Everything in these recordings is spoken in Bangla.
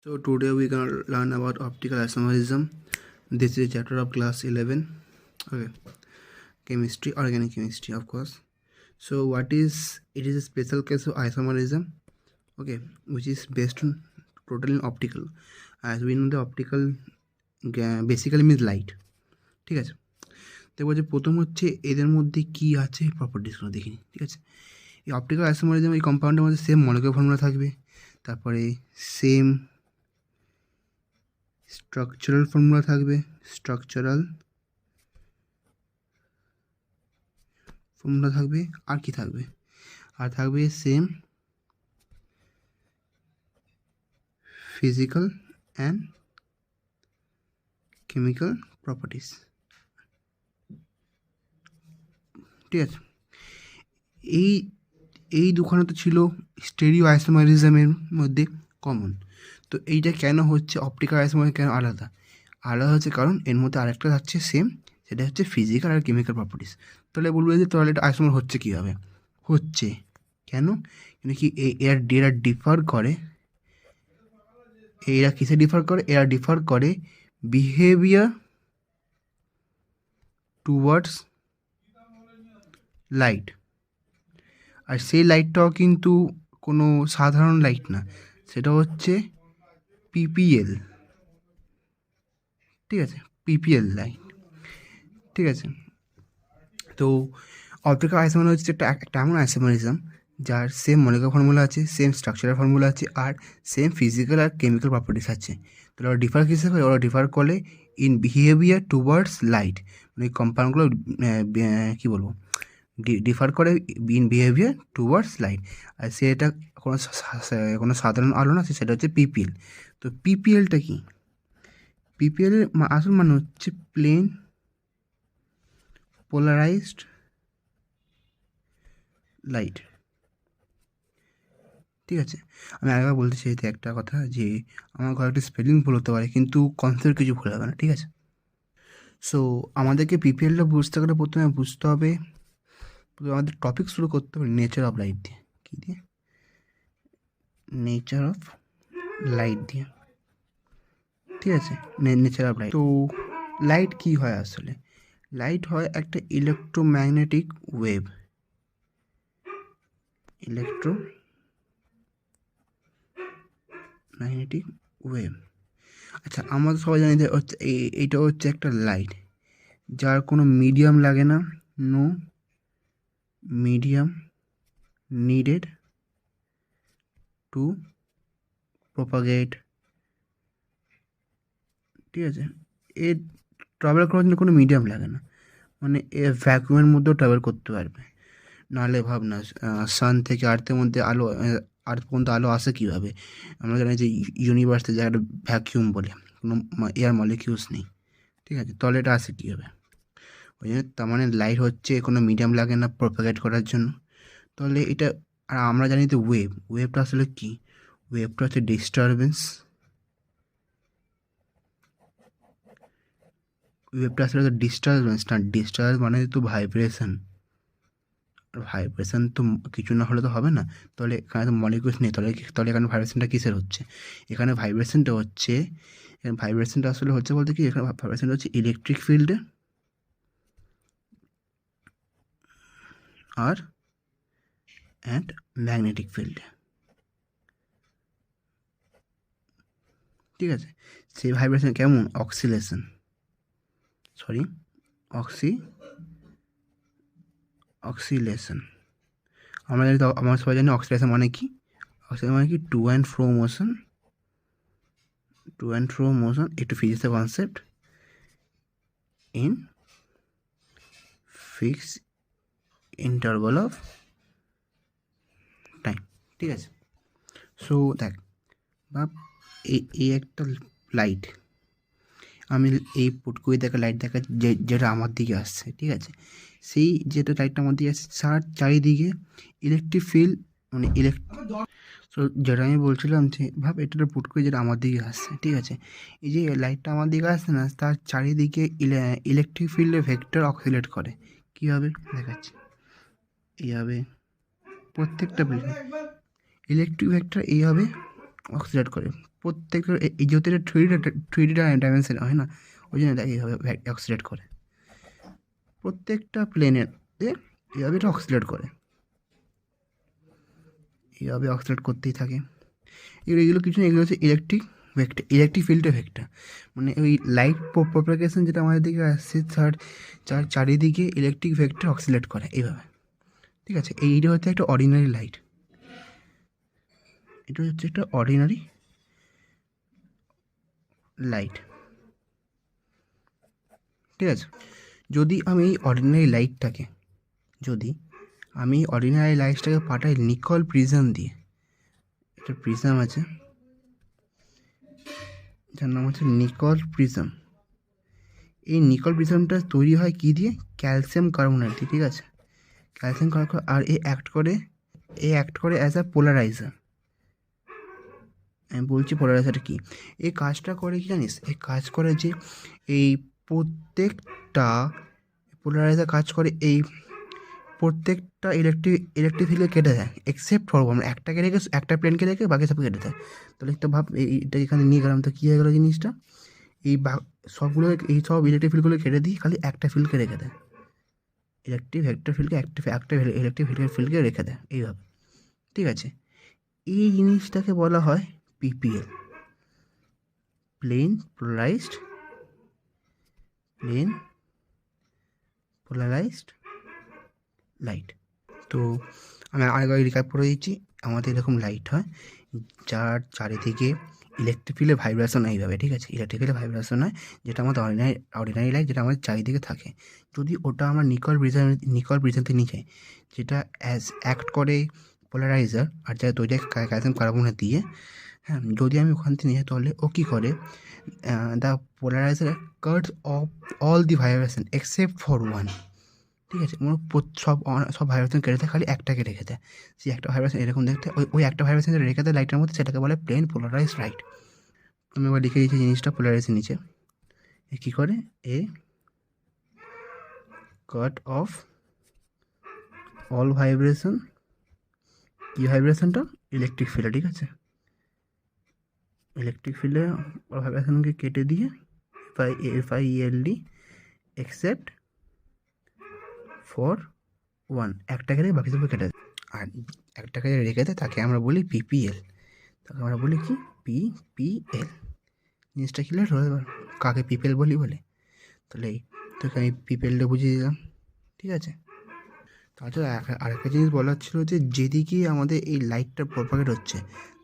So today we're gonna learn about optical isomerism. This is a chapter of class 11. Okay, chemistry, organic chemistry, of course. So what is it? Is a special case of isomerism. Okay, which is based on totally optical. As we know, the optical basically means light. ঠিক আছে, তো বলছে প্রথম হচ্ছে এদের মধ্যে কি আছে প্রপার্টিসগুলো দেখিনি। ঠিক আছে, এই অপটিক্যাল আইসোমারিজম এই কম্পাউন্ডের মধ্যে সেম মলিকুলার ফর্মুলা থাকবে, তারপরে সেম স্ট্রাকচারাল ফর্মুলা থাকবে, থাকবে আর কি থাকবে, আর থাকবে same physical and chemical properties. ঠিক আছে, এই দুখানে তো ছিল স্টেরিও আইসোমারিজমের মধ্যে কমন। তো এইটা কেন হচ্ছে অপটিক্যাল আইসোমার কেন আলাদা হচ্ছে কারণ এর মধ্যে আরেকটা থাকছে সেম, সেটা হচ্ছে ফিজিক্যাল আর কেমিক্যাল প্রপার্টিস। তাহলে বলবো যে তাহলে এটা আইসোমার হচ্ছে কীভাবে হচ্ছে, কেন কি এরা ডিফার করে, এরা কিসে ডিফার করে, এরা ডিফার করে বিহেভিয়ার টুয়ার্ডস লাইট। আর সেই লাইটটাও কিন্তু কোনো সাধারণ লাইট না, সেটা হচ্ছে পিপিএল। ঠিক আছে, পিপিএল লাইট। ঠিক আছে, তো অপটিক্যাল আইসোমার হচ্ছে একটা এমন আইসোমারিজম যার সেম মলিকুলার ফর্মুলা আছে, সেম স্ট্রাকচারাল ফর্মুলা আছে, আর সেম ফিজিক্যাল আর কেমিক্যাল প্রপার্টিস আছে। তো ওরা ডিফার কিসে করে, ওরা ডিফার করে ইন বিহেভিয়ার টুয়ার্ডস লাইট, মানে কম্পাউন্ডগুলো কী বলবো, ডিফার করে ইন বিহেভিয়ার টুয়ার্ডস লাইট। আর সেটা কোনো সাধারণ আলো না, সেটা হচ্ছে পিপিএল। তো পিপিএলটা কি, পিপিএলের আসল মানে হচ্ছে প্লেন পোলারাইজড লাইট। ঠিক আছে, আমি আগে বলতে চাইতে একটা কথা যে আমার ঘরে একটা স্পেলিং ভুল হতে পারে, কিন্তু কনসেপ্ট কিছু ভুল হবে না। ঠিক আছে, সো আমাদেরকে পিপিএলটা বুঝতে গেলে প্রথমে বুঝতে হবে, আমাদের টপিক শুরু করতে হবে নেচার অফ লাইট দিয়ে। কী দিয়ে? নেচার অফ লাইট দিয়ে। ঠিক আছে, নেচার অফ লাইট। তো লাইট কী হয় আসলে? লাইট হয় একটা ইলেকট্রোম্যাগনেটিক ওয়েভ। Magnetic wave. আচ্ছা, আমরা তো সবাই জানি যে হচ্ছে এইটা হচ্ছে একটা লাইট যার কোনো মিডিয়াম লাগে না, no medium needed to propagate. ঠিক আছে, এর ট্রাভেল করার জন্য কোনো মিডিয়াম লাগে না, মানে এ ভ্যাকুয়ামের মধ্যেও ট্রাভেল করতে পারবে। নাহলে ভাবনা সান থেকে আর্থের মধ্যে আলো, আর্থ পর্যন্ত আলো আসে কীভাবে? আমরা জানি যে ইউনিভার্সের জায়গাটা ভ্যাকিউম বলে, কোনো এয়ার মলিকিউলস নেই। ঠিক আছে, তাহলে এটা আসে কীভাবে? ওই জন্য তার মানে লাইট হচ্ছে কোনো মিডিয়াম লাগে না প্রপাগেট করার জন্য। তাহলে এটা, আর আমরা জানি যে ওয়েভটা আসলে কী? ওয়েভটা হচ্ছে ডিস্টারবেন্স। ওয়েভটা আসলে তো ডিস্টারবেন্স না, ডিস্টারবেন্স মানে তো ভাইব্রেশন। ভাইব্রেশন তো কিছু না হলে তো হবে না। তাহলে এখানে তো মলিকিউলস নেই, তাহলে এখানে ভাইব্রেশনটা কিসের হচ্ছে? এখানে ভাইব্রেশনটা আসলে হচ্ছে বলতে কি, এখানে ভাইব্রেশনটা হচ্ছে ইলেকট্রিক ফিল্ডে আর অ্যান্ড ম্যাগনেটিক ফিল্ডে। ঠিক আছে, সেই ভাইব্রেশন কেমন? অক্সিলেশন। আমরা সবাই জানি অক্সিলেশন মানে কি? অক্সিলেশন মানে কি? টু অ্যান্ড ফ্রো মোশন, একটু ফিজিক্সের concept, in fix interval of time. ঠিক আছে, সো দেখ বাপ, এই একটা লাইট, আমি এই পুট করে দেখা লাইট দেখা যেটা আমার দিকে আসছে। ঠিক আছে, সেই যেটা লাইটটা আমার দিকে আসছে তার চারিদিকে ইলেকট্রিক ফিল্ড, মানে সো যেটা আমি বলছিলাম যে ভাব এটা পুট করে যেটা আমার দিকে আসছে। ঠিক আছে, এই যে লাইটটা আমার দিকে আসছে না, তার চারিদিকে ইলেকট্রিক ফিল্ডের ভেক্টর অক্সিলেট করে। কীভাবে দেখাচ্ছি, এইভাবে প্রত্যেকটা ইলেকট্রিক ভেক্টর এইভাবে অক্সিলেট করে প্রত্যেকটা এই যেহেতু এটা থ্রি ডি ডাইমেনশন হয় না, ওই জন্য এটা এইভাবে অক্সিলেট করে, প্রত্যেকটা প্লেনের এইভাবে এটা অক্সিলেট করে, এইভাবে অক্সিলেট করতেই থাকে। এগুলো কিছু না, এগুলো হচ্ছে ইলেকট্রিক ভেক্টর, ইলেকট্রিক ফিল্ডের ভেক্টর। মানে ওই লাইট প্রপাগেশন যেটা আমাদের দিকে আসছে চারিদিকে ইলেকট্রিক ভেক্টর অক্সিলেট করে এইভাবে, ঠিক আছে। এইটা হচ্ছে একটা অর্ডিনারি লাইট, এটা হচ্ছে একটা অর্ডিনারি লাইট, ঠিক আছে। যদি আমি এই অর্ডিনারি লাইটটাকে পাঠাই নিকল প্রিজম দিয়ে, একটা প্রিজম আছে যার নাম হচ্ছে নিকল প্রিজম। এই নিকল প্রিজমটা তৈরি হয় কী দিয়ে? ক্যালসিয়াম কার্বনেট দিয়ে, ঠিক আছে। ক্যালসিয়াম কার্বনেট, আর এ অ্যাক্ট করে অ্যাজ আ পোলারাইজার। আমি বলছি পোলারাইজারটা কী। এই কাজটা করে কি জানিস? এই কাজ করে যে এই প্রত্যেকটা পোলারাইজার কাজ করে এই প্রত্যেকটা ইলেকট্রিক ফিল্ডকে কেটে দেয়, এক্সেপ্ট ফর ওয়ান, একটাকে রেখে একটা প্লেনকে রেখে বাকি সব কেটে দেয়। তাহলে একটা ভাব, এইটা এখানে নিয়ে গেলাম তো কী হয়ে গেলো জিনিসটা, এই সবগুলো, এই সব ইলেকট্রিক ফিল্ডগুলো কেটে দিই, খালি একটা ফিল্ডকে রেখে দেয়, ইলেকট্রিক ভেক্টর ফিল্ডকে একটা ইলেকট্রিক ভেক্টর ফিল্ডকে রেখে দেয় এইভাবে, ঠিক আছে। এই জিনিসটাকে বলা হয় পিপিএল, প্লেন পোলারাইজড লাইট। তো আমি আরেকবার রিক্যাপ করে দিচ্ছি। আমাদের এরকম লাইট হয় যার চারিদিকে ইলেকট্রিক ফিল্ডের ভাইব্রেশন এইভাবে, ঠিক আছে। ইলেকট্রিক ফিল্ডের ভাইব্রেশন হয়, যেটা আমাদের অর্ডিনারি লাইট, যেটা আমাদের চারিদিকে থাকে। যদি ওটা আমরা নিকল প্রিজমতে নিয়ে যাই, যেটা অ্যাক্ট করে পোলারাইজার, আর যা তৈরি হয় ক্যালসিয়াম কার্বনেট দিয়ে, হ্যাঁ, যদি আমি ওখান থেকে নিয়ে যাই, তাহলে ও কী করে, the polariser cuts off all the vibration except for one, ঠিক আছে। সব ভাইব্রেশন কেটে দেয়, খালি একটাকে রেখে দেয়। সেই একটা ভাইব্রেশন এরকম দেখতে, ওই একটা ভাইব্রেশন যেটা রেখে দেয় লাইটের মধ্যে, সেটাকে বলে প্লেন পোলারাইজড লাইট। তুমি এবার লিখে দিয়েছি জিনিসটা পোলারাইজের নিচে। এ কী করে? এ কাট অফ অল ভাইব্রেশন, কী ভাইব্রেশনটা? ইলেকট্রিক ফিল্ডে, ঠিক আছে। ইলেকট্রিক ফিল্ডে ভাইব্রেশনকে কেটে দিয়ে FILD এক্সেপ্ট ফর ওয়ান, একটাকে রেখে বাকি সবকে কেটে দেয়। আর একটাকে রেখে দেয় তাকে আমরা বলি পিপিএল, তাকে আমরা বলি কি? পিপিএল। জিনিসটা ক্লিয়ার হয়ে যাবে কাকে পিপিএল বলি বলে। তাহলে তোকে আমি পিপিএলটা বুঝিয়ে দিলাম, ঠিক আছে। তাছাড়া আরেকটা জিনিস বলার ছিল যে যেদিকে আমাদের এই লাইটটা প্রপাগেট হচ্ছে,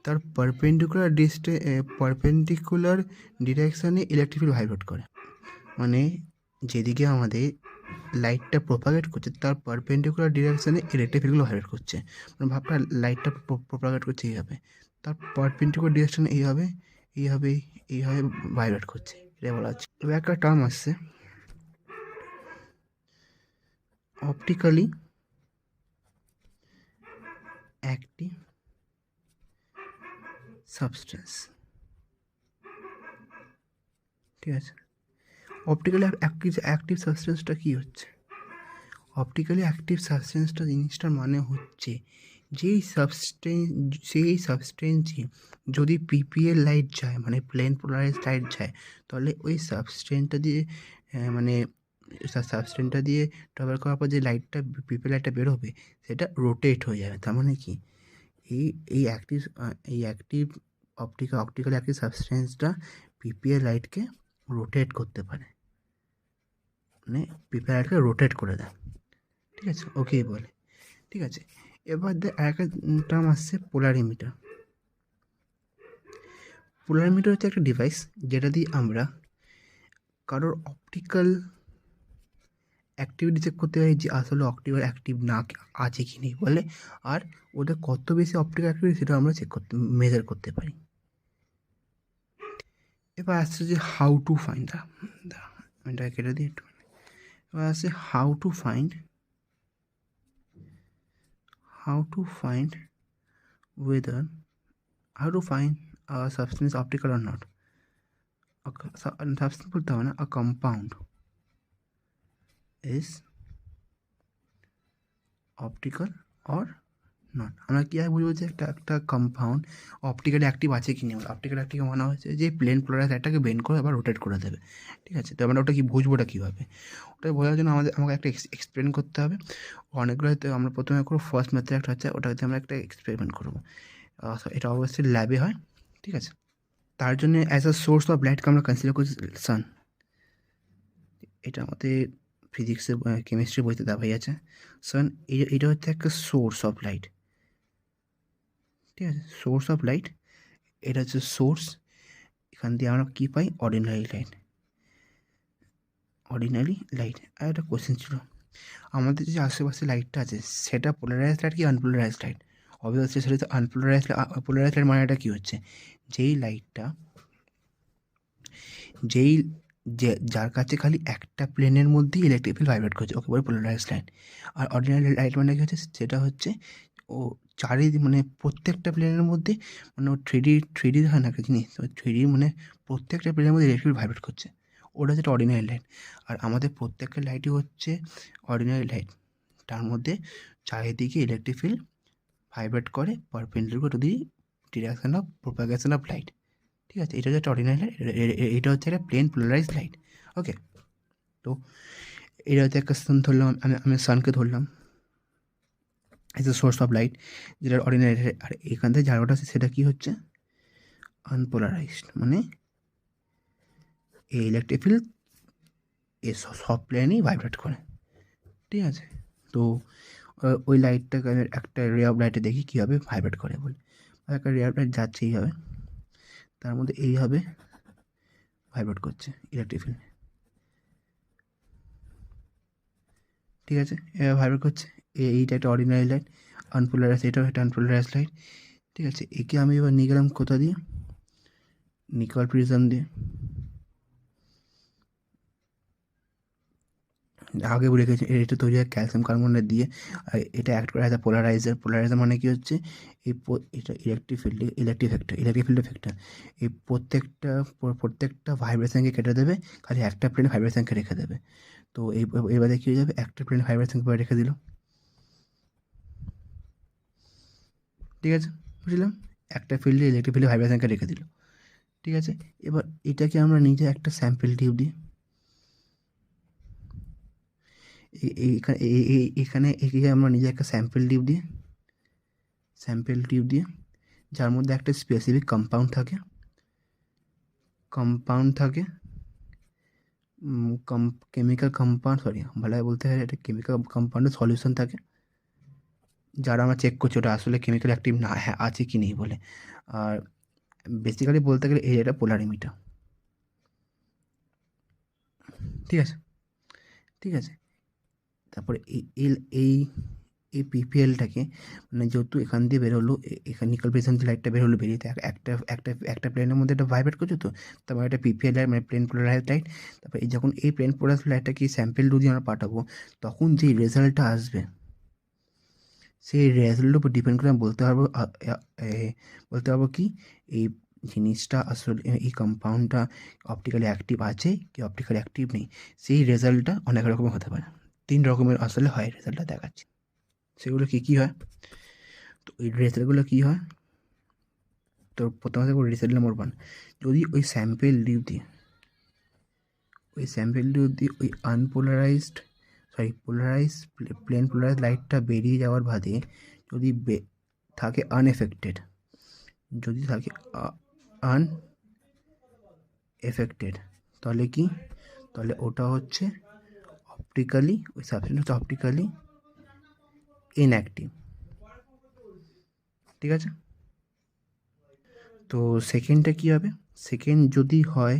তার পারপেন্ডিকুলার ডিরেকশানে ইলেকট্রিক ফিল্ড ভাইব্রেট করে। মানে যেদিকে আমাদের লাইটটা প্রপাগেট করছে, তার পারপেন্ডিকুলার ডিরেকশানে ইলেকট্রিক ফিল্ডগুলো ভাইব্রেট করছে। মানে ভাবটা লাইটটা প্রপাগেট করছে এইভাবে, তার পারপেন্ডিকুলার ডিরেকশানে এইভাবে ভাইব্রেট করছে, এটা বলা হচ্ছে। এবার একটা টার্ম আসছে অপটিক্যালি অ্যাক্টিভ সাবস্টেন্স, ঠিক আছে। অপটিক্যালি অ্যাক্টিভ সাবস্টেন্সটা কী হচ্ছে? অপটিক্যালি অ্যাক্টিভ সাবস্টেন্সটা জিনিসটার মানে হচ্ছে সেই সাবস্টেন্সে যদি পিপিএল লাইট যায়, মানে প্লেন পোলারাইজড লাইট যায়, তাহলে ওই সাবস্টেন্সটা দিয়ে ট্রাভেল করার পর যে লাইটটা, পিপিএল লাইটটা বেরোবে, সেটা রোটেট হয়ে যাবে। তার মানে কি, এই অ্যাক্টিভ অপটিক্যাল অ্যাক্টিভ সাবস্টেন্সটা পিপিএল লাইটকে রোটেট করতে পারে, মানে পিপিএল লাইটকে রোটেট করে দেয়, ঠিক আছে। ওকে বলে, ঠিক আছে। এবার আরেকটা টার্ম আসছে পোলারিমিটার। পোলারিমিটার হচ্ছে একটা ডিভাইস যেটা দিয়ে আমরা কারোর অপটিক্যাল অ্যাক্টিভিটি চেক করতে পারি, যে আসলে অপটিক্যাল অ্যাক্টিভ না আছে কি নেই বলে, আর ওটা কত বেশি অপটিক্যাল অ্যাক্টিভিটি সেটা আমরা মেজার করতে পারি। এবার আসছে যে হাউ টু ফাইন্ড এটা কেটে দিই একটু। এবার আসছে how to find a substance optical or not. Substance বলতে হবে না, a compound is optical or not. আমরা কীভাবে বুঝবো যে একটা কম্পাউন্ড অপটিক্যালি অ্যাক্টিভ আছে কি নেই? অপটিক্যালি অ্যাক্টিভ মানে হচ্ছে যে প্লেন পোলারাইজড লাইটটাকে বেন্ড করে আবার রোটেট করে দেবে, ঠিক আছে? তো আমরা ওটা কি বুঝবোটা কীভাবে? ওটা বোঝার জন্য আমাকে একটা এক্সপেরিমেন্ট করতে হবে। অনেকগুলো হয়তো আমরা প্রথমে করবো ফার্স্ট মেথড একটা হচ্ছে, ওটাতে আমরা একটা এক্সপেরিমেন্ট করবো। এটা অবশ্যই ল্যাবে হয়, ঠিক আছে? তার জন্য অ্যাজ আ সোর্স অফ লাইটকে আমরা কনসিডার করছি সান। এটা আমাদের ফিজিক্সের কেমিস্ট্রি বইতে দেওয়া আছে। সান এটা হচ্ছে একটা সোর্স অফ লাইট, ঠিক আছে? সোর্স অফ লাইট, এটা হচ্ছে সোর্স। এখান দিয়ে আমরা কী পাই? Ordinary light. Ordinary light. আর একটা কোশ্চেন ছিল, আমাদের যে আশেপাশে লাইটটা আছে সেটা পোলারাইজড লাইট কি আনপোলারাইজড লাইট? অবভিয়াসলি সেটা তো আনপোলারাইজড। পোলারাইজড লাইট মানেটা কী হচ্ছে? যেই লাইটটা যার কাছে খালি একটা প্লেনের মধ্যেই ইলেকট্রিক ফিল্ড ভাইব্রেট করছে, ওকে বলে পোলারাইজড লাইট। আর অর্ডিনারি লাইট মানে কী হচ্ছে? সেটা হচ্ছে ও মানে প্রত্যেকটা প্লেনের মধ্যে, মানে ও থ্রি ডি হয় না একটা জিনিস, তো থ্রি মানে প্রত্যেকটা প্লেনের মধ্যে ইলেকট্রিক ফিল্ড ভাইব্রেট করছে, ওটা হচ্ছে অর্ডিনারি লাইট। আর আমাদের প্রত্যেকটা লাইটই হচ্ছে অর্ডিনারি লাইট, তার মধ্যে চারিদিকে ইলেকট্রিক ফিল্ড ভাইব্রেট করে perpendicular to the direction of propagation of light, ঠিক আছে? এটা হচ্ছে অর্ডিনারি লাইট, এটা হচ্ছে একটা প্লেন পোলারাইজড লাইট। ওকে, তো এটা হচ্ছে একটা সান ধরলাম, আমি সানকে ধরলাম as a source of light, যেটা অর্ডিনারি। আর এখান থেকে যার ওটা আছে সেটা কী হচ্ছে? আনপোলারাইজড, মানে এই ইলেকট্রিক ফিল্ড এই সব প্লেনেই ভাইব্রেট করে, ঠিক আছে? তো ওই লাইটটাকে আমি একটা রে অফ লাইটে দেখি কীভাবে ভাইব্রেট করে বলে। একটা রে অফ লাইট যাচ্ছে এইভাবে, তার মধ্যে এইভাবে ভাইব্রেট করছে ইলেকট্রিক ফিল্ড, ঠিক আছে? এভাবে ভাইব্রেট করছে। এইটা একটা অর্ডিনারি লাইট, আনপোলারাইজ, এটাও একটা আনপোলারাইজ লাইট, ঠিক আছে? একে আমি এবার নিয়ে গেলাম কোথা দিয়ে? নিকল প্রিজম দিয়ে। আগে বলে রেখেছি এটা তৈরি হয় ক্যালসিয়াম কার্বনেট দিয়ে। আর এটা অ্যাক্ট করে অ্যাজ আ পোলারাইজার। পোলারাইজার মানে কী হচ্ছে? এটা ইলেকট্রিক ফিল্ড ফ্যাক্টর এই প্রত্যেকটা ভাইব্রেশনকে কেটে দেবে, খালি একটা প্লেন ভাইব্রেশনকে রেখে দেবে। তো এবারে কী হয়ে যাবে? একটা প্লেন ভাইব্রেশনকে রেখে দিল, ঠিক আছে? বুঝলাম, একটা ফিল্ডে ইলেকট্রিক ফিল্ডে ভাইব্রেশনকে রেখে দিল, ঠিক আছে? এবার এটাকে আমরা নিজে একটা স্যাম্পল টিউব দিই এখানে একে আমরা নিজে একটা স্যাম্পল টিউব দিয়ে, যার মধ্যে একটা স্পেসিফিক কম্পাউন্ড থাকে কেমিক্যাল কম্পাউন্ড, ভালোভাবে বলতে হয়, একটা কেমিক্যাল কম্পাউন্ডের সলিউশন থাকে, যারা আমরা চেক করছি ওটা আসলে কেমিক্যাল অ্যাক্টিভ না হ্যাঁ আছে কি নেই বলে। আর বেসিক্যালি বলতে গেলে এই এটা পোলারিমিটার, ঠিক আছে? তারপরে এই পিপিএলটাকে, মানে যেহেতু এখান দিয়ে বেরোলো, এখানে নিকল প্রিজম যে লাইটটা বেরোলো, বেরিয়ে একটা প্লেনের মধ্যে এটা ভাইব্রেট করছে, তো তারপর একটা পিপিএল লাইট মানে প্লেন পোলারাইজ লাইট। তারপর এই যখন এই প্লেন পোলারাইজ লাইটটাকে স্যাম্পল দিয়ে আমরা পাঠাবো, তখন যেই রেজাল্টটা আসবে সেই রেজাল্টের উপর ডিপেন্ড করে আমি বলতে পারবো কি এই জিনিসটা আসলে, এই কম্পাউন্ডটা অপটিক্যালি অ্যাক্টিভ আছে কি অপটিক্যালি অ্যাক্টিভ নেই। সেই রেজাল্টটা অনেক রকমের হতে পারে, 3 রকমের আসলে হয় রেজাল্টটা দেখাচ্ছি। সেগুলো কী হয়? তো এই রেজাল্টগুলো কী হয়? তো প্রথমে দেখো রেজাল্ট নাম্বার 1, যদি ওই স্যাম্পেল টিউব দিয়ে ওই প্লেন পোলারাইজড লাইটটা বেরিয়ে যাওয়ার বাদে যদি থাকে আনএফেক্টেড, তাহলে কি? তাহলে ওটা হচ্ছে অপটিক্যালি, ওই সাবস্টেন্স হচ্ছে অপটিক্যালি ইনঅ্যাক্টিভ, ঠিক আছে? তো সেকেন্ডটা কী হবে? সেকেন্ড যদি হয়,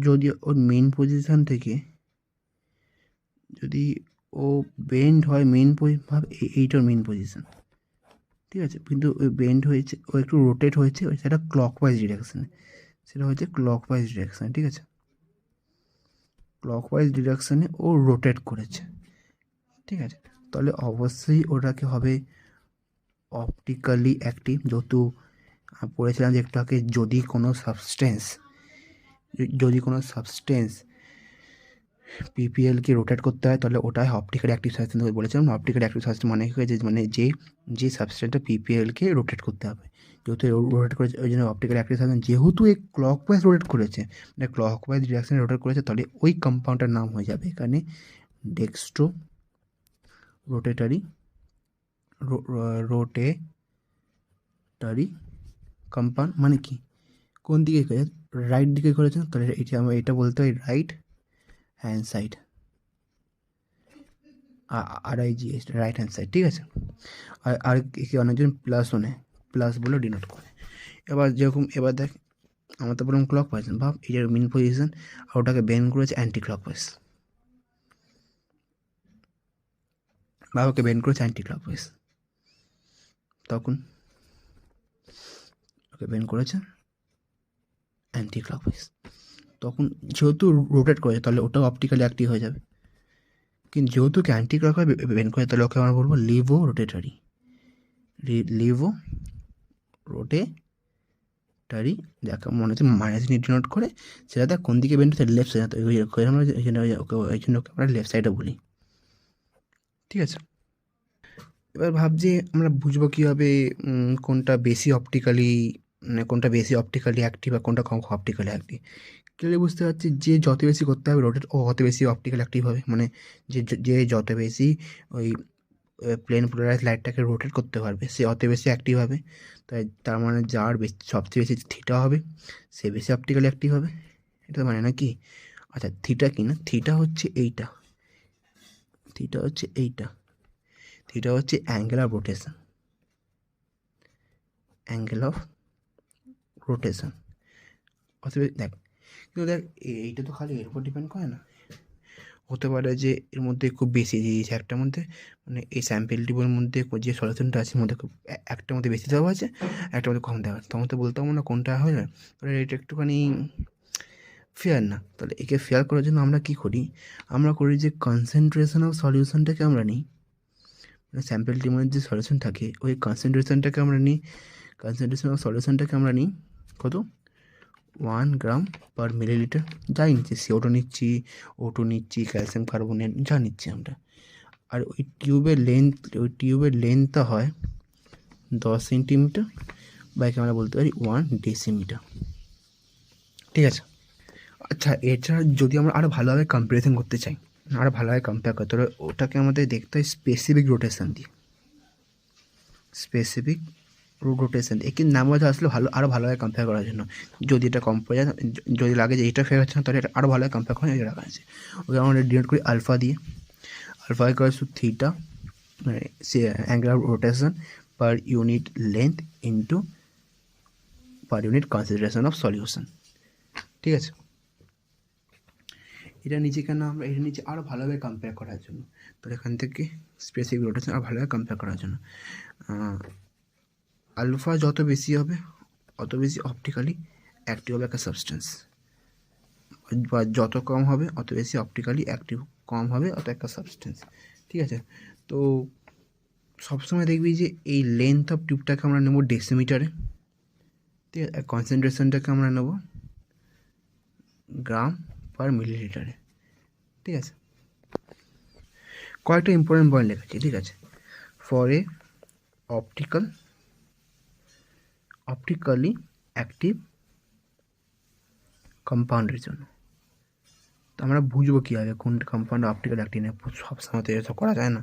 যদি ওর মেন পজিশান থেকে যদি ও বেন্ড হয়, ভাব এইটার মেন পজিশান, ঠিক আছে? কিন্তু ওই বেন্ড হয়েছে, ও একটু রোটেট হয়েছে, সেটা ক্লকওয়াইজ ডিরেকশানে, ঠিক আছে? ক্লকওয়াইজ ডিরেকশানে ও রোটেট করেছে, ঠিক আছে? তাহলে অবশ্যই ওটাকে হবে অপটিক্যালি অ্যাক্টিভ। যেহেতু পড়েছিলাম যে একটু আগে, যদি কোনো সাবস্টেন্স পিপিএলকে রোটেট করতে হয় তাহলে ওটা হয় অপটিক্যালি অ্যাক্টিভ সাবস্টেন্স। বলেছিলাম না, অপটিক্যালি অ্যাক্টিভ সাবস্টেন্স মানে কি, যে মানে যে সাবস্টেন্সটা পিপিএলকে রোটেট করতে হবে, যেহেতু রোটেট করেছে ওই জন্য অপটিক্যালি অ্যাক্টিভ সাবস্টেন্স। যেহেতু এই ক্লকওয়াইজ রোটেট করেছে, মানে ক্লকওয়াইজ ডিরেকশনে রোটেট করেছে, তাহলে ওই কম্পাউন্ডটার নাম হয়ে যাবে এখানে ডেক্সট্রো রোটেটারি রোটেটারি কম্পাউন্ড। মানে কি, কোন দিকে করেছে, রাইট দিকে করেছে, তাহলে এটা আমরা এটা বলতে হয় right hand side, RIGH, right hand side. ঠিক আছে, আর অনেকজন প্লাসও নেয়, প্লাস বলে ডিনোট করে। এবার যেরকম, এবার দেখ আমার তো বললাম ক্লক ওয়াইজ, ভাব এটার মেন পজিশন, আর ওটাকে বেন্ড করেছে অ্যান্টি ক্লক ওয়াইজ, বা ওকে বেন্ড করেছে অ্যান্টি ক্লক ওয়াইজ, তখন ওকে বেন্ড করেছে অ্যান্টি ক্লক ওয়াইজ, তখন যেহেতু রোটেট করেছে তাহলে ওটাও অপটিক্যালি অ্যাক্টিভ হয়ে যাবে। কিন্তু যেহেতু ওকে অ্যান্টি ক্লক ওয়াইজ বেন্ড করে, তাহলে ওকে আমরা বলবো লিভো রোটেটারি, লিভো রোটেটারি, যাকে মনে হচ্ছে মাইনাস ডিনোট করে, সেটা দেখ কোন দিকে বেন্ড হচ্ছে, লেফট সাইড, ওই জন্য ওকে আমরা লেফট সাইডে বলি। ঠিক আছে, এবার ভাবছি আমরা বুঝবো কীভাবে কোনটা বেশি অপটিক্যালি, মানে কোনটা বেশি অপটিক্যালি অ্যাক্টিভ আর কোনটা কম অপটিক্যালি অ্যাক্টিভ। ক্লিয়ারলি বুঝতে পারছি যে যত বেশি করতে হবে রোটেট, ও অত বেশি অপটিক্যাল অ্যাক্টিভ হবে, মানে যে যত বেশি ওই প্লেন পোলারাইজ লাইটটাকে রোটেট করতে পারবে সে অত বেশি অ্যাক্টিভ হবে। তাই তার মানে যার বেশি সবচেয়ে বেশি থিটা হবে সে বেশি অপটিক্যালি অ্যাক্টিভ হবে, এটা মানে না কি? আচ্ছা থিটা কি না, থিটা হচ্ছে এইটা, থিটা হচ্ছে এইটা, থিটা হচ্ছে angle of rotation, angle of rotation. অথবা দেখ, কিন্তু দেখ এইটা তো খালি এর উপর ডিপেন্ড করে না, হতে পারে যে এর মধ্যে খুব বেশি দিয়েছে একটার মধ্যে, মানে এই স্যাম্পেল টিউবের মধ্যে যে সলিউশনটা আছে মধ্যে খুব একটার মধ্যে বেশি দেওয়া আছে, একটার মধ্যে কম দেওয়া আছে, তখন তো বলতে পারবো না কোনটা হয় না, তাহলে এটা একটুখানি ফেয়ার না। তাহলে একে ফেয়ার করার জন্য আমরা কী করি, আমরা করি যে কনসেন্ট্রেশন অফ সলিউশনটাকে আমরা নিই, মানে স্যাম্পেল টিউবের যে সলিউশন থাকে ওই কনসেন্ট্রেশনটাকে আমরা নিই, কনসেন্ট্রেশন অফ সলিউশনটাকে আমরা নিই কত, 1 গ্রাম পার মিলিলিটার। যাই নিচ্ছি, CO2 নিচ্ছি, O2 নিচ্ছি, ক্যালসিয়াম কার্বনেট যা নিচ্ছি আমরা। আর ওই টিউবের লেন্থটা হয় 10 সেন্টিমিটার, বা একে আমরা বলতে পারি 1 ডেসিমিটার। ঠিক আছে, আচ্ছা এছাড়া যদি আমরা আরও ভালোভাবে কম্পারিজন করতে চাই, আরও ভালোভাবে কম্পেয়ার করতে হলে ওটাকে আমাদের দেখতে হয় স্পেসিফিক রোটেশন দিয়ে, স্পেসিফিক রোটেশন একে নাম হয়তো আসলে ভালো, আরও ভালোভাবে কম্পেয়ার করার জন্য। যদি এটা কম পড়ে যায়, যদি লাগে যে এইটা ফেয়ার হচ্ছে না, তাহলে এটা আরও ভালোভাবে কম্পেয়ার করা যায়, রাখা আছে। ওকে আমরা ডিনোট করি আলফা দিয়ে, আলফা ইকুয়ালস টু থিটা, মানে সে angle of rotation per unit length into per unit concentration of solution. ঠিক আছে, এটা নিচে কেন, আমরা এটা নিচে আরও ভালোভাবে কম্পেয়ার করার জন্য, তো এখান থেকে স্পেসিফিক রোটেশন আরও ভালোভাবে কম্পেয়ার করার জন্য আলফা যত বেশি হবে অত বেশি অপটিক্যালি অ্যাক্টিভ হবে একটা সাবস্টেন্স, বা যত কম হবে অত বেশি অপটিক্যালি অ্যাক্টিভ কম হবে অত একটা সাবস্টেন্স। ঠিক আছে, তো সবসময় দেখবি যে এই লেন্থ অফ টিউবটাকে আমরা নেব ডেসিমিটারে, ঠিক আছে, কনসেন্ট্রেশনটাকে আমরা নেব গ্রাম পার মিলিলিটারে। ঠিক আছে, কয়েকটা ইম্পর্টেন্ট পয়েন্ট লেখাচ্ছি। ঠিক আছে, ফর এ অপটিক্যালি অ্যাক্টিভ কম্পাউন্ডের জন্য, তো আমরা বুঝবো কীভাবে কোনটা কম্পাউন্ড অপটিক্যাল অ্যাক্টিভ নেই, সব সময় তো এসব করা যায় না,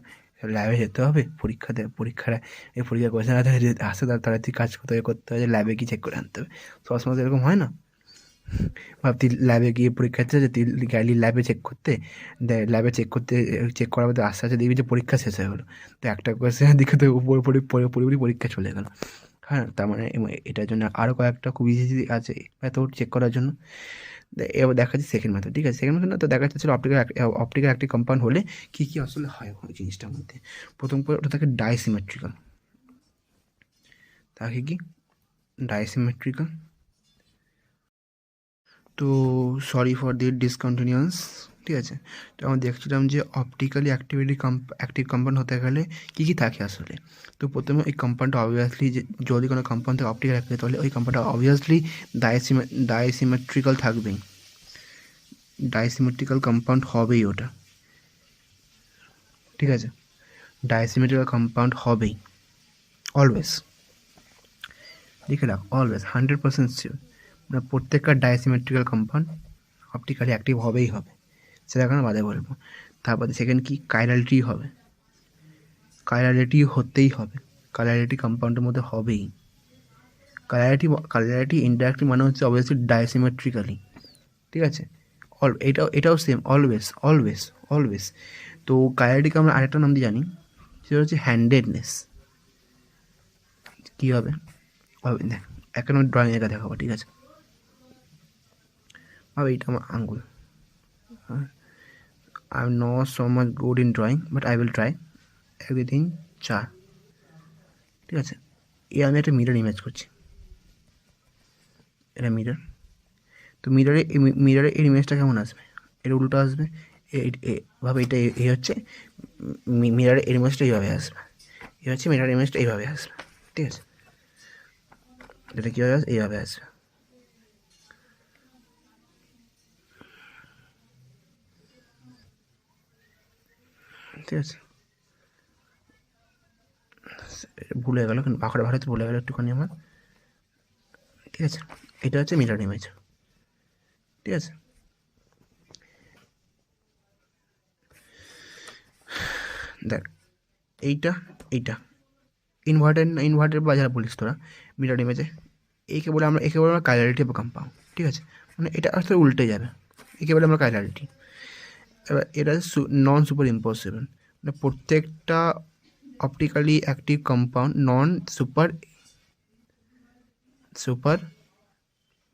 ল্যাবে যেতে হবে, পরীক্ষাটা এই পরীক্ষা কোয়েশন আসে তারা তুই কাজ করতে হবে যে ল্যাবে গিয়ে চেক করে আনতে হবে, সবসময় তো এরকম হয় না। ভাবতি ল্যাবে গিয়ে পরীক্ষা হচ্ছে যে তুই গেলি ল্যাবে চেক করতে, ল্যাবে চেক করার মধ্যে আস্তে আস্তে দেখবি যে পরীক্ষা শেষ হয়ে গেলো, তো একটা কোয়েশনের দিকে তো পুরোপুরি পরীক্ষা চলে গেলো। হ্যাঁ, তার মানে এটার জন্য আরও কয়েকটা খুব ইজি আছে মেথড চেক করার জন্য। এবার দেখা যাচ্ছে সেকেন্ড মেথড। ঠিক আছে, সেকেন্ড মেথড না, তো দেখা যাচ্ছে অপটিক্যাল একটি কম্পাউন্ড হলে কী কী আসলে হয় ওই জিনিসটার মধ্যে। প্রথম করে ওটা থাকে ডাইসিমেট্রিক্যাল, তাকে কি ডাইসিমেট্রিক্যাল। তো সরি ফর দি ডিসকন্টিনিউয়ান্স। ঠিক আছে, তো আমরা দেখছিলাম যে অপটিক্যালি অ্যাক্টিভ কম্পাউন্ড হতে গেলে কী কী থাকে আসলে। তো প্রথমে এই কম্পাউন্ডটা অবভিয়াসলি, যদি কোনো কম্পাউন্ড থেকে অপটিক্যাল অ্যাক্টিভ তাহলে ওই কম্পাউন্ডটা অবভিয়াসলি ডাইসিমেট্রিক্যাল থাকবেই। ডাইসিমেট্রিক্যাল কম্পাউন্ড হবেই ওটা, ঠিক আছে, ডাইসিমেট্রিক্যাল কম্পাউন্ড হবেই, অলওয়েজ, লিখে রাখ, অলওয়েজ 100% শিওর, মানে প্রত্যেকটা ডাইসিমেট্রিক্যাল কম্পাউন্ড অপটিক্যালি অ্যাক্টিভ হবেই হবে, সেটা এখন বাদে বলবো। তারপরে সেকেন্ড কি, কাইরালিটি হবে, কাইরালিটি হতেই হবে, কাইরালিটি কম্পাউন্ডের মধ্যে হবেই। কাইরালিটি ইনডাইরেক্টলি মানে হচ্ছে অবভিয়াসলি ডাইসিমেট্রিক্যালি, ঠিক আছে, এটাও সেম, অলওয়েজ অলওয়েজ অলওয়েজ। তো কাইরালিটিকে আমরা আরেকটা নাম দিয়ে জানি, সেটা হচ্ছে হ্যান্ডেডনেস। কী হবে দেখ, এখন আমি ড্রয়িং এঁকে দেখাবো, ঠিক আছে, ভাবে এইটা আমার আঙ্গুল, I am not so much good in drawing but I will try everything 4, ঠিক আছে। আমি একটা মিরর ইমেজ করছি, এটা মিরর, তো মিররে এর ইমেজটা কেমন আসবে, এর উল্টো আসবে, ভাবে এটা এই হচ্ছে মিররে এর ইমেজটা এইভাবে আসবে, এই হচ্ছে মিরর ইমেজটা এইভাবে আসবে, ঠিক আছে, এটা কীভাবে আসবে, এইভাবে আসবে, ঠিক আছে, ভুলে গেলো কিন্তু বাঁকড়া ভাড়াতে ভুলে গেলো একটুখানি আমার, ঠিক আছে, এটা হচ্ছে মিরর ইমেজ, ঠিক আছে। দেখ এইটা ইনভার্টেড বা যারা বলিস তোরা মিরর ইমেজে, একে বলে আমরা কাইলারিটি বা কম্পাউন্ড, ঠিক আছে, মানে এটা আসলে উল্টে যাবে, একে বলে আমরা কাইলারিটি। এবার এটা নন সুপার ইম্পসিবল, মানে প্রত্যেকটা optically active compound non super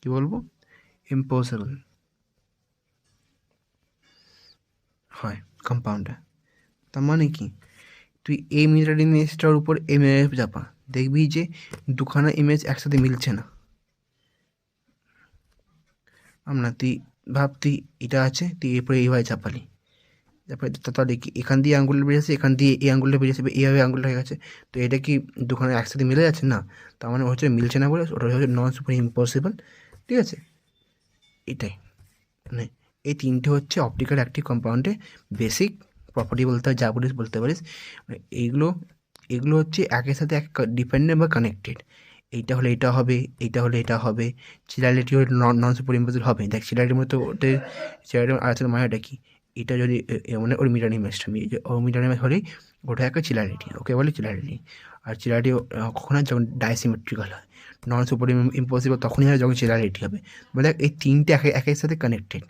কী বলবো, ইম্পসিবল হয় কম্পাউন্ডে। তার মানে কি, তুই এই মিরর ইমেজটার উপর ইমেজ চাপা, দেখবি যে দুখানা ইমেজ একসাথে মিলছে না, তুই তুই এটা আছে, তুই এরপরে এইভাবে চাপালি, তারপরে তাহলে কি এখান দিয়ে আঙুলটা বেরিয়েছে, এখান দিয়ে এই আঙুলটা বেরিয়েছে, এইভাবে আঙুলটা হয়ে গেছে, তো এটা কি দুখানা একসাথে মিলে যাচ্ছে না, তার মানে হচ্ছে মিলছে না বলে ওটা হচ্ছে নন সুপার ইম্পসিবল, ঠিক আছে। এটাই মানে এই তিনটে হচ্ছে অপটিক্যাল অ্যাক্টিভ কম্পাউন্ডে বেসিক প্রপার্টি বলতে হয়, যা বলিস বলতে পারিস, মানে এগুলো হচ্ছে একের সাথে এক ডিপেন্ডেন্ট বা কানেক্টেড, এইটা হলে এটা হবে, এইটা হলে এটা হবে, চিলারিটি হলে নন সুপার ইম্পসিবল হবে। দেখ চিলারিটির মতো ওদের চিলারিটির আসলে মানেটা কি, এটা যদি মানে ওর মিটার ইমেজটা ওর মিটার ইমেজ হলেই ওটা একটা চিলারিটি, ওকে বলে চিলারিটি। আর চিলারিটি কখন হয়, যখন ডাইসিমেট্রিক্যাল হয়, নন সুপার ইম্পসিবল তখনই হয় যখন চিলারিটি হবে। বলে দেখ এই তিনটে একের সাথে কানেক্টেড।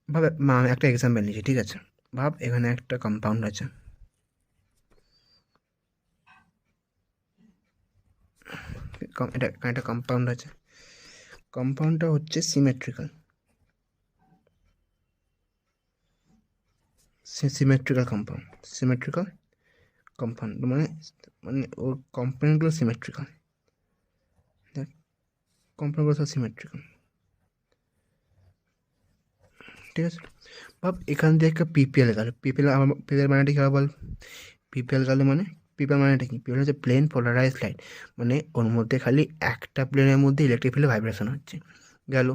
ভাব আমি একটা এক্সাম্পল নিচ্ছি, ঠিক আছে, ভাব এখানে একটা কম্পাউন্ড আছে, এটা একটা কম্পাউন্ড আছে, কম্পাউন্ডটা হচ্ছে সিমেট্রিক্যাল কম্পাউন্ড মানে ওর কম্পাউন্ডগুলো সিমেট্রিক্যাল, দেখ কম্পাউন্ডগুলো সব সিমেট্রিক্যাল, ঠিক আছে। ভাব এখান দিয়ে একটা পিপিএল গেল, পিপিএল মানেটা কী বল, পিপিএল গেল মানে পিপিএল মানেটা কি, পিপিএল হচ্ছে প্লেন পোলারাইজড লাইট, মানে ওর মধ্যে খালি একটা প্লেনের মধ্যে ইলেকট্রিক ফিল্ডে ভাইব্রেশন হচ্ছে, গেল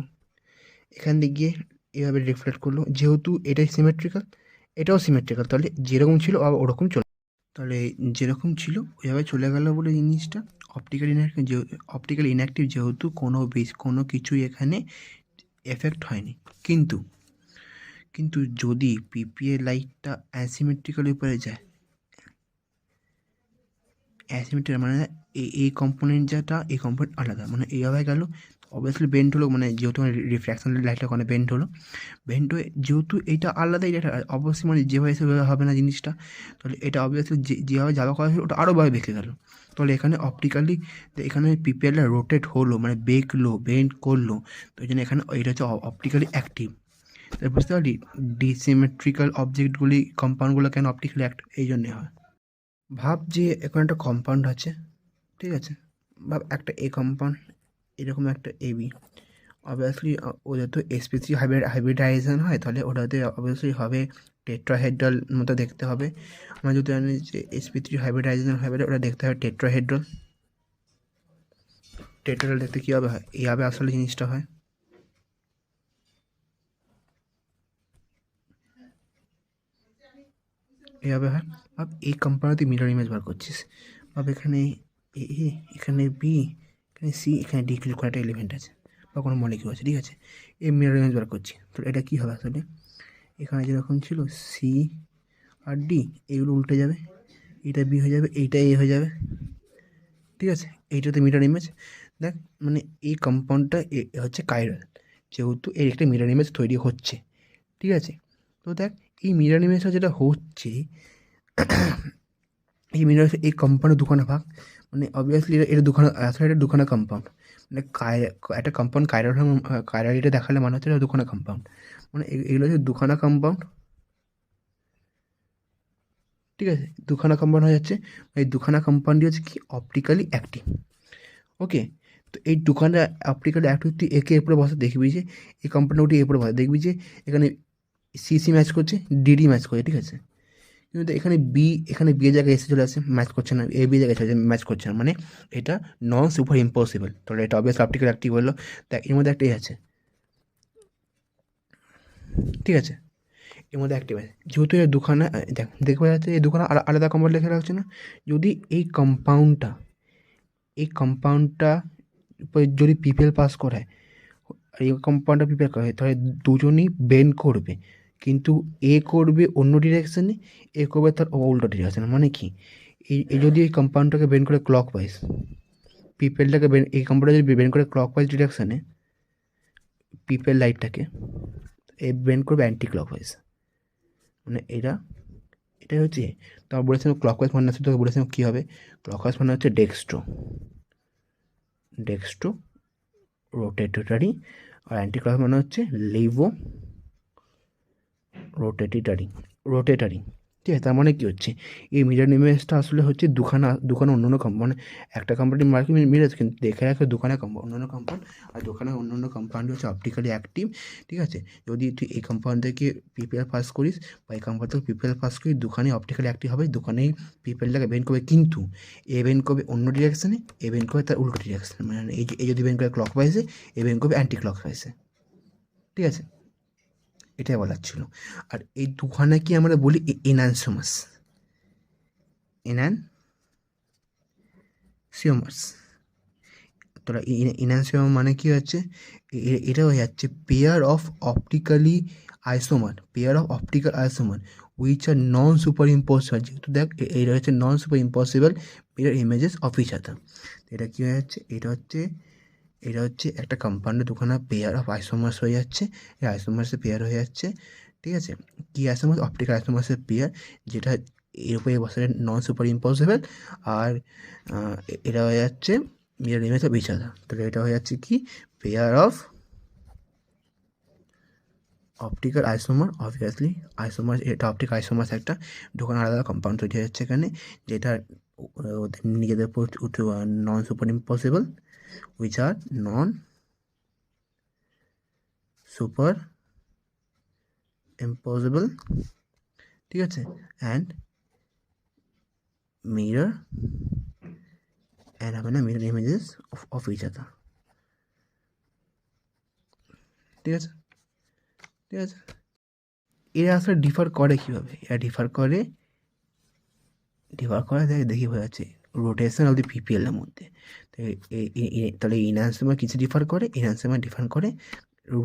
এখান দিয়ে গিয়ে এভাবে রিফ্লেক্ট করলো, যেহেতু এটাই সিমেট্রিক্যাল এটাও সিমেট্রিক্যাল, তাহলে যেরকম ছিল আবার ওরকম চলে, তাহলে যেরকম ছিল ওইভাবে চলে গেল বলে জিনিসটা অপটিক্যাল ইনঅ্যাক্টিভ, যেহেতু কোনো কিছুই এখানে এফেক্ট হয়নি। কিন্তু যদি পিপিএ লাইটটা অ্যাসিমেট্রিক্যাল উপরে যায়, অ্যাসিমেট্রিক্যাল মানে এই কম্পোনেন্ট যেটা এই কম্পোনেন্ট আলাদা, মানে এইভাবে গেল অবভিয়াসলি বেন্ড হলো, মানে যেহেতু রিফ্র্যাকশন লাইটটা ওখানে বেন্ড হয়ে যেহেতু এইটা আলাদা, এটা অবশ্যই মানে যেভাবে সেভাবে হবে না জিনিসটা, তাহলে এটা অবভিয়াসলি যেভাবে যাওয়া কথা ছিল ওটা আরোভাবে বেঁকে গেল, তাহলে এখানে অপটিক্যালি এখানে পিপিএলটা রোটেট হলো, মানে বেন্ড করলো, তো এই জন্য এখানে এটা হচ্ছে অপটিক্যালি অ্যাক্টিভ। তাই বুঝতে পারলি ডিসিমেট্রিক্যাল অবজেক্টগুলি কম্পাউন্ডগুলো কেন অপটিক্যালি অ্যাক্টিভ, এই জন্যে হয়। ভাব যে এখন একটা কম্পাউন্ড আছে, ঠিক আছে, ভাব একটা এ কম্পাউন্ড, এরকম একটা এবি, অবভিয়াসলি ওদের তো এসপি3 হাইব্রিডাইজেশন হয়, তাহলে ওটাতে অবভিয়াসলি হবে টেট্রাহেড্রাল মতো দেখতে হবে। আমরা যদি জানি যে sp3 হাইব্রিডাইজেশন হবে ওটা দেখতে হবে টেট্রাহেড্রাল দেখতে কীভাবে হয়, এইভাবে আসলে জিনিসটা হয়, এভাবে হয়। ভাব এই কম্পাউন্ডে তুই মিরর ইমেজ বার করছিস, ভাব এখানে এ, এখানে বি, এখানে সি, এখানে ডি কোনো একটা এলিমেন্ট আছে বা কোনো মলিকিউল আছে, ঠিক আছে? এই মিরর ইমেজ বার করছি, তো এটা কী হবে আসলে? এখানে যেরকম ছিল সি আর ডি, এগুলো উল্টে যাবে, এইটা বি হয়ে যাবে, এইটা এ হয়ে যাবে, ঠিক আছে? এইটাতে মিরর ইমেজ। দেখ মানে এই কম্পাউন্ডটা হচ্ছে কাইরাল, যেহেতু এর একটা মিরর ইমেজ তৈরি হচ্ছে, ঠিক আছে? তো দেখ এই মিরর ইমেজটা যেটা হচ্ছে, এই মিরর এই কম্পাউন্ডের দুখানা ভাগ, মানে অবভিয়াসলি এটা দুখানা, আসলে এটা দুখানা কম্পাউন্ড, মানে একটা কম্পাউন্ড কাইরালিটা দেখালে মানে হচ্ছে এটা দুখানা কম্পাউন্ড, মানে এগুলো হচ্ছে দুখানা কম্পাউন্ড, ঠিক আছে? দুখানা কম্পাউন্ড হয়ে যাচ্ছে, এই দুখানা কম্পাউন্ডই হচ্ছে কি অপটিক্যালি অ্যাক্টিভ। ওকে, তো এই দুখানা অপটিক্যালি অ্যাক্টিভ তুই একে এরপরে বসে দেখবি যে এই কম্পাউন্ডটা উঠে এরপরে বসে দেখবি যে এখানে সিসি ম্যাচ করছে, ডিডি ম্যাচ করছে, ঠিক আছে? কিন্তু এখানে বি এর জায়গায় এসে চলে আসে, ম্যাচ করছে না, এ বি জায়গায় চলে ম্যাচ করছে না, মানে এটা নন সুপার ইম্পসিবল। তাহলে এটা অবভিয়াসলি অপটিক্যাল অ্যাক্টিভ হলো। দেখ এর মধ্যে একটা এ আছে, ঠিক আছে? এর মধ্যে অ্যাক্টিভ আছে, যেহেতু এর দুখানা দেখতে যাচ্ছে এই দুখানা আলাদা কম্পাউন্ড লেখা রাখছে না, যদি এই কম্পাউন্ডটা যদি পিপেল পাস করায় আর এই কম্পাউন্ডটা পিপেল করে, তাহলে দুজনই বেন্ড করবে, কিন্তু এ করবে অন্য ডিরেকশানে, এ করবে তার উল্টো ডিরেকশানে। মানে কি, এই যদি এই কম্পাউন্ডটাকে বেন্ড করে ক্লক ওয়াইজ, পিপেলটাকে এই কম্পাউন্ডটা যদি বেন্ড করে ক্লক ওয়াইজ ডিরেকশানে, পিপেল লাইটটাকে এ বেন্ড করবে অ্যান্টি ক্লক ওয়াইজ, মানে এটাই হচ্ছে। তোমার বলেছিলাম ক্লক ওয়াইজ মানে হচ্ছে, তোকে বলেছিলাম কী হবে, ক্লক ওয়াইজ মানে হচ্ছে ডেক্সট্রো রোটেটরি, আর অ্যান্টি ক্লক মানে হচ্ছে লিভো রোটেটারি, ঠিক আছে? তার মানে কী হচ্ছে, এই মিরর ইমেজটা আসলে হচ্ছে দুখানা অন্য মানে একটা কম্পাউন্ডের মার্কেট মিরর, কিন্তু দেখে রাখে অন্য কম্পাউন্ড, আর অন্য কম্পাউন্ড হচ্ছে অপটিক্যালি অ্যাক্টিভ, ঠিক আছে? যদি তুই এই কম্পাউন্ড থেকে পিপেল পাস করিস বা এই কম্পাউন্ড থেকে পিপেল পাস করিস, দুখানেই অপটিক্যালি অ্যাক্টিভ হবে, দুখানেই পিপেলটাকে বেন্ড করবে, কিন্তু এ বেন্ড করবে অন্য ডিরেকশানে, এ বেন্ড করবে তার উল্টো ডিরেকশানে, মানে এই যদি বেন্ড করে ক্লক ওয়াইজে, এ বেন্ড করবে অ্যান্টি ক্লক ওয়াইজে, ঠিক আছে? এটাই বলার ছিল। আর এই দুখানা কি আমরা বলি এনানসিওমার্স। তোরা ইনানসিওমার মানে কি হচ্ছে, এটা হয়ে যাচ্ছে pair of optical isomer which are non super impossible. যেহেতু দেখ এটা হচ্ছে non super impossible mirror images of each other. এটা কী হয়ে যাচ্ছে, এটা হচ্ছে একটা কম্পাউন্ডের দুখানা পেয়ার অফ আইসোমার্স হয়ে যাচ্ছে, এই আইসোমার্সের পেয়ার হয়ে যাচ্ছে, ঠিক আছে? কি আইসোমার্স? অপটিক্যাল আইসোমার্সের পেয়ার, যেটা এর উপরে বসে নন সুপার ইম্পসিবল, আর এটা হয়ে যাচ্ছে mirror image of each other. তাহলে এটা হয়ে যাচ্ছে কি pair of optical isomer. Obviously এটা অপটিক্যাল আইসোমার্স একটা দুখানা আলাদা কম্পাউন্ড তৈরি হয়ে যাচ্ছে এখানে, যেটা ওদের নিজেদের নন super impossible, which are non super impossible, ঠিক আছে? অ্যান্ড মিরর হবে না mirror images of each other, ঠিক আছে? এরা আসলে ডিফার করে কীভাবে? এরা ডিফার করে দেখি বোঝা যাচ্ছে রোটেশন অফ দি পিপিএলের মধ্যে। তো তাহলে ইনহ্যান্সমেন্ট কিছু ডিফার করে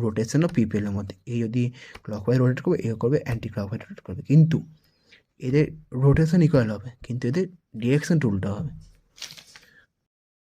রোটেশন অফ পিপিএলের মধ্যে। এই যদি ক্লকওয়াইজ রোটেট করবে, এ করবে অ্যান্টি ক্লকওয়াইজ রোটেট করবে, কিন্তু এদের রোটেশন ইকুয়াল হবে, কিন্তু এদের ডিরেকশনটা উল্টো হবে।